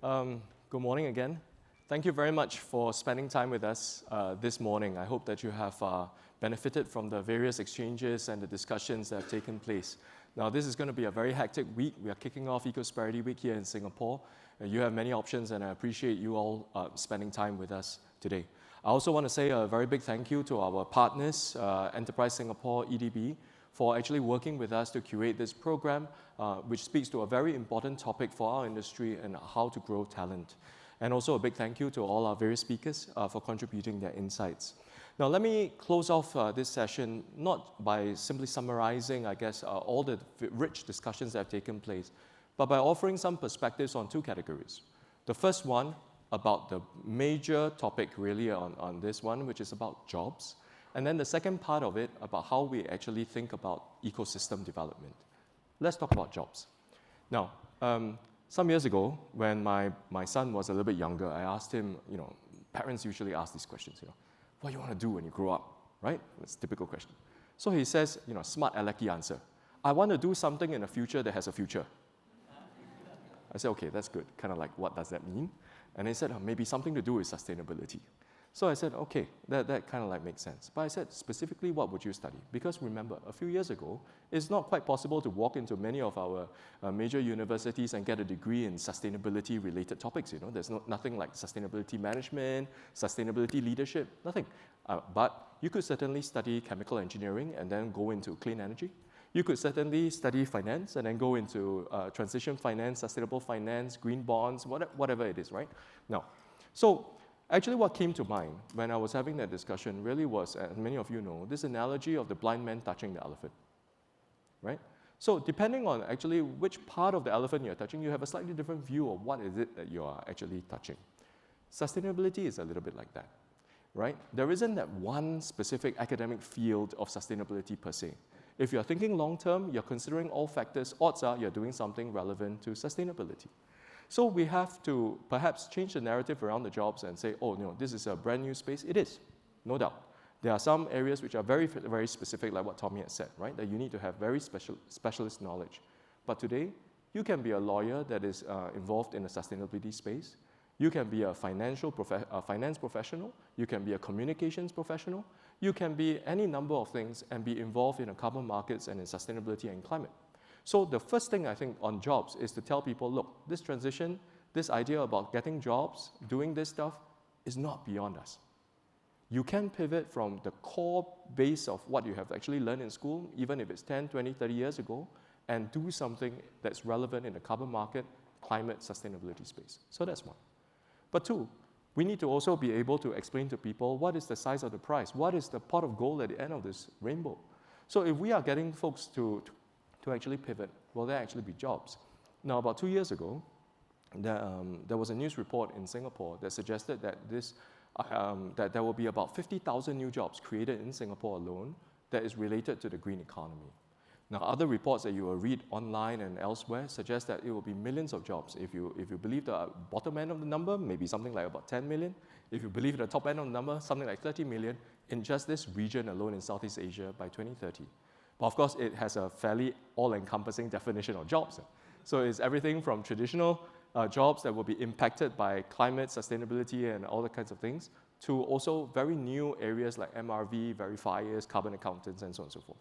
Good morning again. Thank you very much for spending time with us this morning. I hope that you have benefited from the various exchanges and the discussions that have taken place. Now, this is going to be a very hectic week. We are kicking off Ecosperity Week here in Singapore. You have many options, and I appreciate you all spending time with us today. I also want to say a very big thank you to our partners, Enterprise Singapore, EDB, for actually working with us to curate this program, which speaks to a very important topic for our industry and how to grow talent. And also a big thank you to all our various speakers for contributing their insights. Now, let me close off this session not by simply summarizing, I guess, all the rich discussions that have taken place, but by offering some perspectives on two categories. The first one about the major topic really on this one, which is about jobs. And then the second part of it about how we actually think about ecosystem development. Let's talk about jobs. Now, some years ago, when my son was a little bit younger, I asked him, parents usually ask these questions, what do you want to do when you grow up, right? That's a typical question. So he says, smart alecky answer. I want to do something in the future that has a future. I said, okay, that's good. Kind of like, what does that mean? And he said, maybe something to do with sustainability. So I said, okay, that kind of like makes sense. But I said, specifically, what would you study? Because remember, a few years ago, it's not quite possible to walk into many of our major universities and get a degree in sustainability-related topics. There's nothing like sustainability management, sustainability leadership, nothing. But you could certainly study chemical engineering and then go into clean energy. You could certainly study finance and then go into transition finance, sustainable finance, green bonds, whatever it is, right? Now, so actually what came to mind when I was having that discussion really was, as many of you know, this analogy of the blind man touching the elephant, right? So depending on actually which part of the elephant you're touching, you have a slightly different view of what is it that you are actually touching. Sustainability is a little bit like that, right? There isn't that one specific academic field of sustainability per se. If you're thinking long-term, you're considering all factors, odds are you're doing something relevant to sustainability. So we have to perhaps change the narrative around the jobs and say, oh, no, this is a brand new space. It is, no doubt. There are some areas which are very, very specific, like what Tommy has said, right? That you need to have very specialist knowledge. But today, you can be a lawyer that is involved in the sustainability space. You can be a finance professional. You can be a communications professional. You can be any number of things and be involved in the carbon markets and in sustainability and climate. So the first thing I think on jobs is to tell people, look, this transition, this idea about getting jobs, doing this stuff, is not beyond us. You can pivot from the core base of what you have actually learned in school, even if it's 10, 20, 30 years ago, and do something that's relevant in the carbon market, climate, sustainability space. So that's one. But two, we need to also be able to explain to people what is the size of the prize, what is the pot of gold at the end of this rainbow. So if we are getting folks to actually pivot, will there actually be jobs? Now, about 2 years ago, there was a news report in Singapore that suggested that that there will be about 50,000 new jobs created in Singapore alone that is related to the green economy. Now, other reports that you will read online and elsewhere suggest that it will be millions of jobs. If you believe the bottom end of the number, maybe something like about 10 million. If you believe the top end of the number, something like 30 million in just this region alone in Southeast Asia by 2030. But of course, it has a fairly all-encompassing definition of jobs. So it's everything from traditional jobs that will be impacted by climate, sustainability, and all the kinds of things, to also very new areas like MRV, verifiers, carbon accountants, and so on and so forth.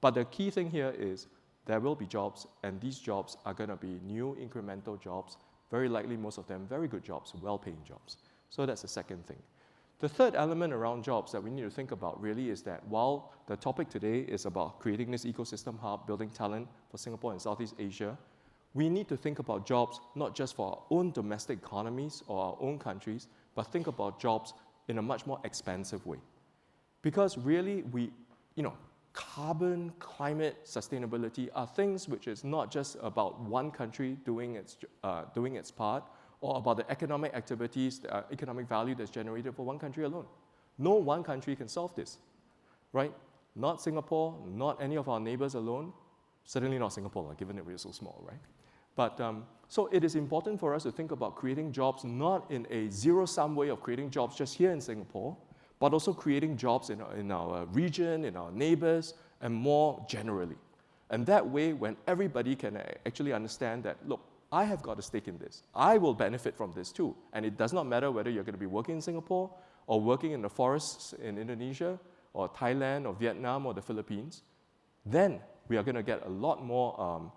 But the key thing here is there will be jobs, and these jobs are going to be new incremental jobs, very likely most of them very good jobs, well-paying jobs. So that's the second thing. The third element around jobs that we need to think about really is that while the topic today is about creating this ecosystem hub, building talent for Singapore and Southeast Asia, we need to think about jobs not just for our own domestic economies or our own countries, but think about jobs in a much more expansive way. Because really, carbon, climate, sustainability are things which is not just about one country doing its part, or about the economic activities, the economic value that's generated for one country alone. No one country can solve this, right? Not Singapore, not any of our neighbors alone, certainly not Singapore, given that we're so small, right? But so it is important for us to think about creating jobs not in a zero-sum way of creating jobs just here in Singapore, but also creating jobs in our region, in our neighbors, and more generally. And that way, when everybody can actually understand that, look, I have got a stake in this. I will benefit from this too. And it does not matter whether you're going to be working in Singapore or working in the forests in Indonesia or Thailand or Vietnam or the Philippines. Then we are going to get a lot more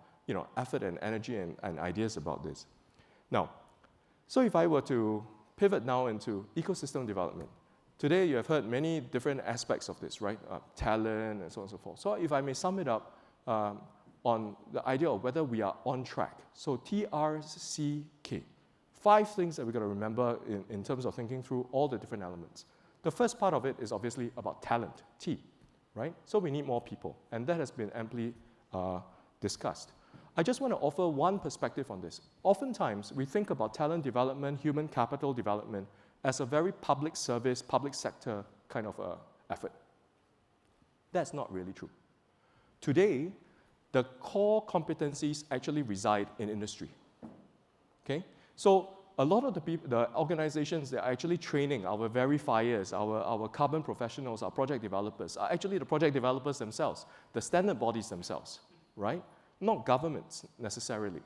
effort and energy and ideas about this. Now, so if I were to pivot now into ecosystem development, today you have heard many different aspects of this, right? Talent and so on and so forth. So if I may sum it up on the idea of whether we are on track. So TRCK, 5 things that we've got to remember in terms of thinking through all the different elements. The first part of it is obviously about talent, T, right? So we need more people, and that has been amply discussed. I just want to offer one perspective on this. Oftentimes, we think about talent development, human capital development, as a very public service, public sector kind of effort. That's not really true. Today, the core competencies actually reside in industry. Okay? So a lot of the organizations that are actually training our verifiers, our carbon professionals, our project developers, are actually the project developers themselves, the standard bodies themselves, right? Not governments necessarily,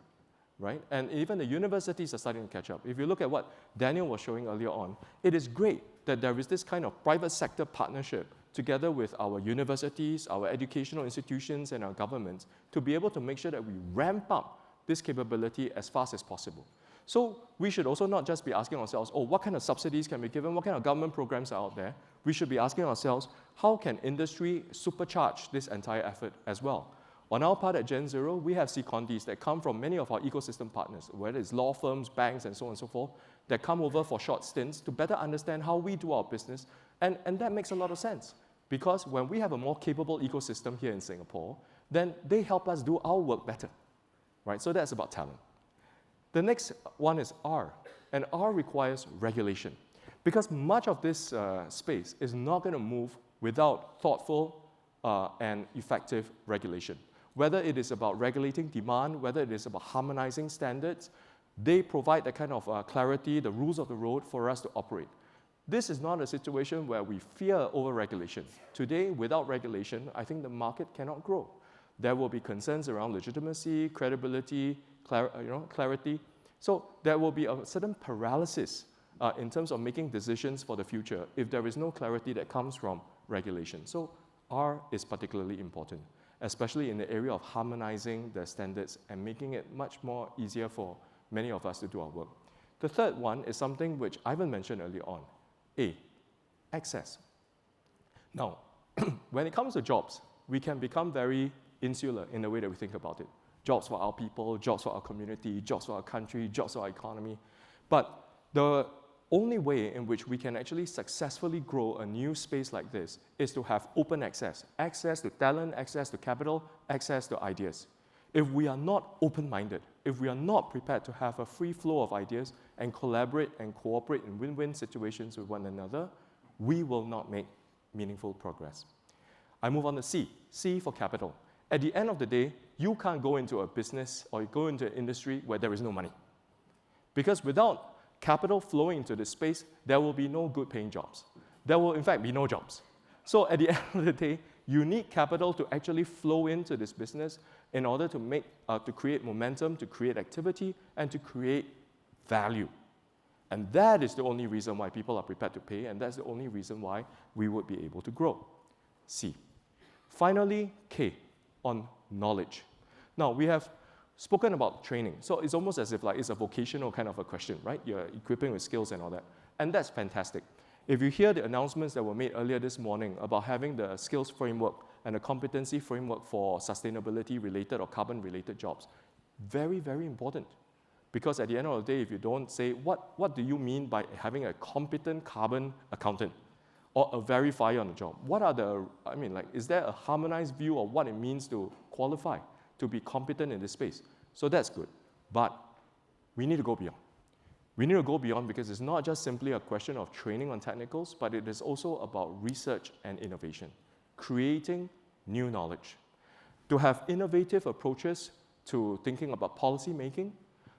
right? And even the universities are starting to catch up. If you look at what Daniel was showing earlier on, it is great that there is this kind of private sector partnership together with our universities, our educational institutions, and our governments to be able to make sure that we ramp up this capability as fast as possible. So we should also not just be asking ourselves, oh, what kind of subsidies can be given? What kind of government programs are out there? We should be asking ourselves, how can industry supercharge this entire effort as well? On our part at GenZero, we have secondees that come from many of our ecosystem partners, whether it's law firms, banks, and so on and so forth, that come over for short stints to better understand how we do our business. And that makes a lot of sense, because when we have a more capable ecosystem here in Singapore, then they help us do our work better, right? So that's about talent. The next one is R, and R requires regulation, because much of this space is not going to move without thoughtful and effective regulation. Whether it is about regulating demand, whether it is about harmonizing standards, they provide that kind of clarity, the rules of the road for us to operate. This is not a situation where we fear over-regulation. Today, without regulation, I think the market cannot grow. There will be concerns around legitimacy, credibility, clarity. So there will be a certain paralysis in terms of making decisions for the future if there is no clarity that comes from regulation. So R is particularly important, especially in the area of harmonizing the standards and making it much more easier for many of us to do our work. The third one is something which Ivan mentioned earlier on. A, access. Now, when it comes to jobs, we can become very insular in the way that we think about it. Jobs for our people, jobs for our community, jobs for our country, jobs for our economy. But the only way in which we can actually successfully grow a new space like this is to have open access. Access to talent, access to capital, access to ideas. If we are not open-minded, if we are not prepared to have a free flow of ideas and collaborate and cooperate in win-win situations with one another, we will not make meaningful progress. I move on to C. C for capital. At the end of the day, you can't go into a business or go into an industry where there is no money. Because without capital flowing into this space, there will be no good paying jobs. There will, in fact, be no jobs. So at the end of the day, you need capital to actually flow into this business in order to create momentum, to create activity, and to create value. And that is the only reason why people are prepared to pay, and that's the only reason why we would be able to grow. C. Finally, K, on knowledge. Now, we have spoken about training. So it's almost as if it's a vocational kind of a question, right? You're equipping with skills and all that. And that's fantastic. If you hear the announcements that were made earlier this morning about having the skills framework and a competency framework for sustainability-related or carbon-related jobs, very, very important. Because at the end of the day, if you don't say, what do you mean by having a competent carbon accountant or a verifier on the job? What are is there a harmonized view of what it means to qualify, to be competent in this space? So that's good. But we need to go beyond. We need to go beyond because it's not just simply a question of training on technicals, but it is also about research and innovation, creating new knowledge, to have innovative approaches to thinking about policy making,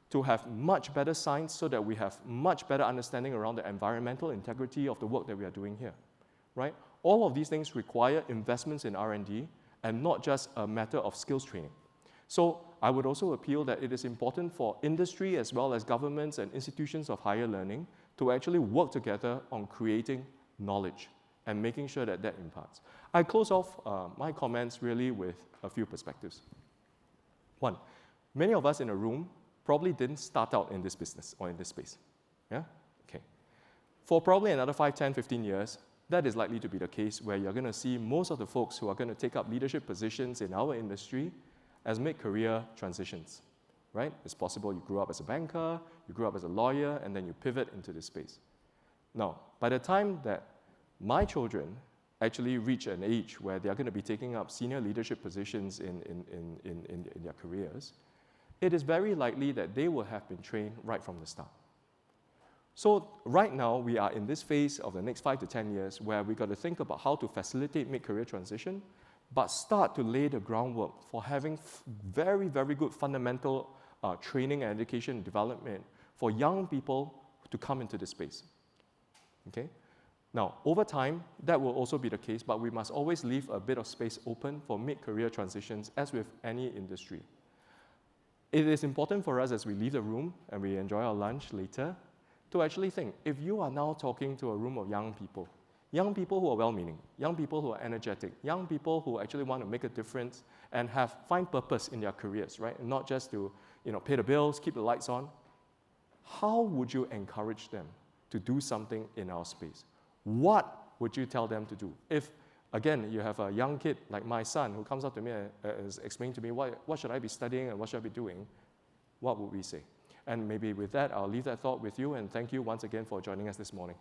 to have much better science so that we have much better understanding around the environmental integrity of the work that we are doing here, right? All of these things require investments in R&D and not just a matter of skills training. So I would also appeal that it is important for industry as well as governments and institutions of higher learning to actually work together on creating knowledge and making sure that that imparts. I close off my comments really with a few perspectives. One, many of us in a room probably didn't start out in this business or in this space. Yeah? Okay. For probably another 5, 10, 15 years, that is likely to be the case where you're going to see most of the folks who are going to take up leadership positions in our industry as mid-career transitions, right? It's possible you grew up as a banker, you grew up as a lawyer, and then you pivot into this space. Now, by the time that my children actually reach an age where they are going to be taking up senior leadership positions in their careers, it is very likely that they will have been trained right from the start. So right now, we are in this phase of the next 5 to 10 years where we've got to think about how to facilitate mid-career transition, but start to lay the groundwork for having very, very good fundamental training and education and development for young people to come into this space. Okay? Now, over time, that will also be the case, but we must always leave a bit of space open for mid-career transitions, as with any industry. It is important for us as we leave the room and we enjoy our lunch later to actually think, if you are now talking to a room of young people who are well-meaning, young people who are energetic, young people who actually want to make a difference and find purpose in their careers, right? And not just to pay the bills, keep the lights on. How would you encourage them to do something in our space? What would you tell them to do? If, again, you have a young kid like my son who comes up to me and is explaining to me, what should I be studying and what should I be doing, what would we say? And maybe with that, I'll leave that thought with you, and thank you once again for joining us this morning.